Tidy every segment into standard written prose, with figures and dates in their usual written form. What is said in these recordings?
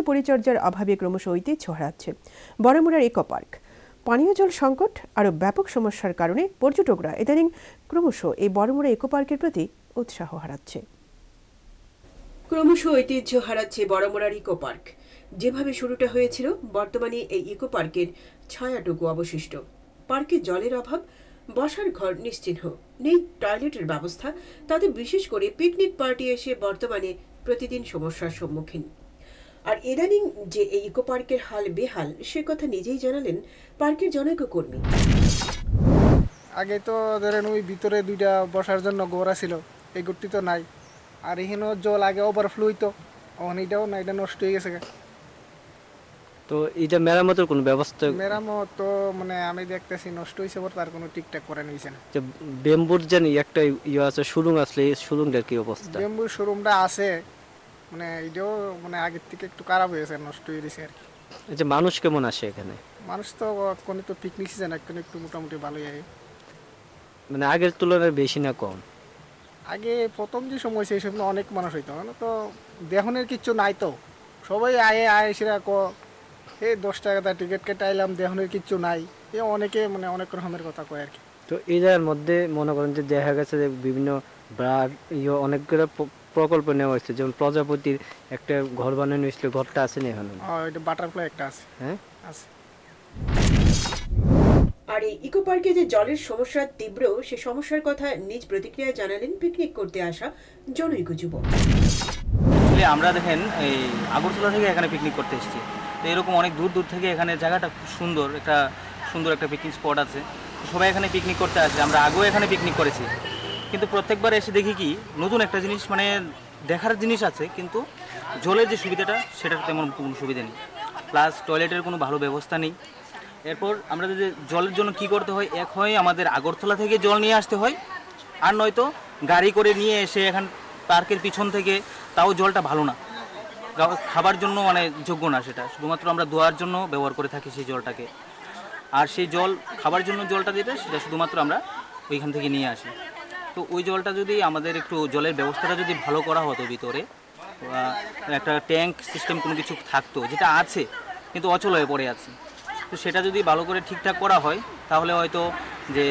পরিচর্যার অভাবে ক্রমশ ঐতিহ্য হারাচ্ছে বড়মুড়ার ইকো পার্ক। পানীয় জল সংকট আরও ব্যাপক সমস্যার কারণে পর্যটকরা ইদানিং ক্রমশ এই বড়মুড়া ইকো পার্কের প্রতি উৎসাহ হারাচ্ছে। ক্রমশ ঐতিহ্য হারাচ্ছে বড়মুড়ার ইকো পার্ক। যেভাবে শুরুটা হয়েছিল, বর্তমানে এই ইকো পার্কের ছায়াটুকু অবশিষ্ট। পার্কে জলের অভাব, বসার ঘর নিশ্চিহ্ন, নেই টয়লেটের ব্যবস্থা, তাতে বিশেষ করে পিকনিক পার্টি এসে বর্তমানে প্রতিদিন সমস্যার সম্মুখীন। আর ইদানিং যে এই ইকো পার্কের হাল বেহাল, সে কথা নিজেই জানালেন পার্কের জনৈক কর্মী। আগে তো ধরেন ওই ভিতরে দুইটা বসার জন্য গোড়া ছিল, এই গোড়টি তো নাই। আর এখানে জল আগে ওভারফ্লো হইতো, এইটাও না, এটা নষ্ট হয়ে গেছে। তো এটা মেরামতের কোনো ব্যবস্থা? মেরামত তো মানে আমি দেখতেছি নষ্ট হয়েছে, তার কোনো ঠিকঠাক করে নিয়েছে না। বেম্বুর জানি একটা ইয়ে আছে, সুরুং আসলে এই সুরুংটার কি অবস্থা? বেম্বুর শোরুমটা আছে, মানে এটাও মানে আগের থেকে একটু খারাপ হয়েছে, নষ্ট হয়ে গেছে আর কি। আচ্ছা, মানুষ কেমন আসে এখানে? মানুষ তো কোনো তো পিকনিক সিজন এখন একটু মোটামুটি ভালোই আগে, মানে আগের তুলনায় বেশি না কম? আগে প্রথম যে সময় সেই সময় অনেক মানুষ হইতো, তো দেখনের কিচ্ছু নাই, তো সবাই আয় সেরা এই 10 টাকা টিকিট কেটে আইলাম, দেখনের কিচ্ছু নাই, এ অনেকে মানে অনেক রকমের কথা কয় আর কি। তো এর মধ্যে মনে করেন যে দেখা গেছে যে বিভিন্ন অনেকগুলো প্রকল্প নেওয়া হয়েছে, যেমন প্রজাপতির একটা ঘর বানানো হয়েছিল, ঘরটা আছে না এখানে? এটা বাটারফ্লাই একটা আছে। হ্যাঁ আছে। আর এই ইকো পার্কে যে জলের সমস্যা তীব্র, সে সমস্যার কথা নিজ প্রতিক্রিয়ায় জানালেন পিকনিক করতে আসা জনৈক যুবক। আমরা দেখেন এই আগরতলা থেকে এখানে পিকনিক করতে এসেছি, তো এরকম অনেক দূর দূর থেকে এখানে জায়গাটা খুব সুন্দর একটা পিকনিক স্পট আছে, সবাই এখানে পিকনিক করতে আসে। আমরা আগেও এখানে পিকনিক করেছি, কিন্তু প্রত্যেকবার এসে দেখি কি নতুন একটা জিনিস, মানে দেখার জিনিস আছে, কিন্তু জলের যে সুবিধাটা সেটার তেমন কোনো সুবিধা নেই, প্লাস টয়লেটের কোনো ভালো ব্যবস্থা নেই। এরপর আমরা যদি জলের জন্য কি করতে হয়, এক হয় আমাদের আগরতলা থেকে জল নিয়ে আসতে হয়, আর নয়তো গাড়ি করে নিয়ে এসে এখান পার্কের পিছন থেকে, তাও জলটা ভালো না, খাবার জন্য মানে যোগ্য না, সেটা শুধুমাত্র আমরা ধোয়ার জন্য ব্যবহার করে থাকি সেই জলটাকে। আর সেই জল খাবার জন্য জলটা যেটা, সেটা শুধুমাত্র আমরা ওইখান থেকে নিয়ে আসি। তো ওই জলটা যদি আমাদের একটু জলের ব্যবস্থাটা যদি ভালো করা হতো, ভিতরে একটা ট্যাঙ্ক সিস্টেম কোনো কিছু থাকতো, যেটা আছে কিন্তু অচল হয়ে পড়ে আছে, তো সেটা যদি ভালো করে ঠিকঠাক করা হয়, তাহলে হয়তো যে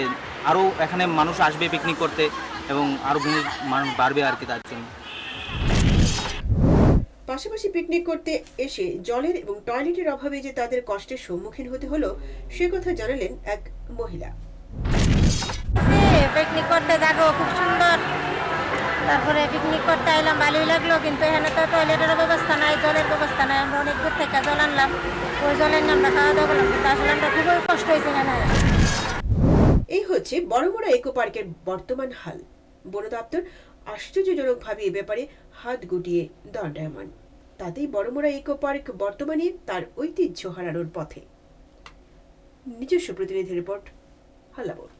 আরও এখানে মানুষ আসবে পিকনিক করতে এবং আরও মানুষ বাড়বে আর কি তার জন্য। পাশাপাশি পিকনিক করতে এসে জলের এবং টয়লেটের অভাবে যে তাদের কষ্টের সম্মুখীন হতে হলো, সে কথা জানালেন এক মহিলা। পিকনিক করতে যাবো, খুব সুন্দর, তারপরে পিকনিক করতে এলাম, ভালোই লাগলো, কিন্তু এখানে তো টয়লেটের ব্যবস্থা নাই, জলের ব্যবস্থা নাই। আমরা অনেক দূর থেকে জল আনলাম, ওই জলের নিয়ে আমরা খাওয়া দাওয়া করলাম, কিন্তু আসলে আমরা খুবই কষ্ট হয়েছে এখানে। এই হচ্ছে বড়মুড়া ইকো পার্কের বর্তমান হাল। বন দপ্তর আশ্চর্যজনকভাবে এ ব্যাপারে হাত গুটিয়ে দণ্ডায়মান। তাতেই বড়মুড়া ইকো পার্ক বর্তমানে তার ঐতিহ্য হারানোর পথে। নিজস্ব প্রতিনিধি রিপোর্ট, হাল্লাবোর।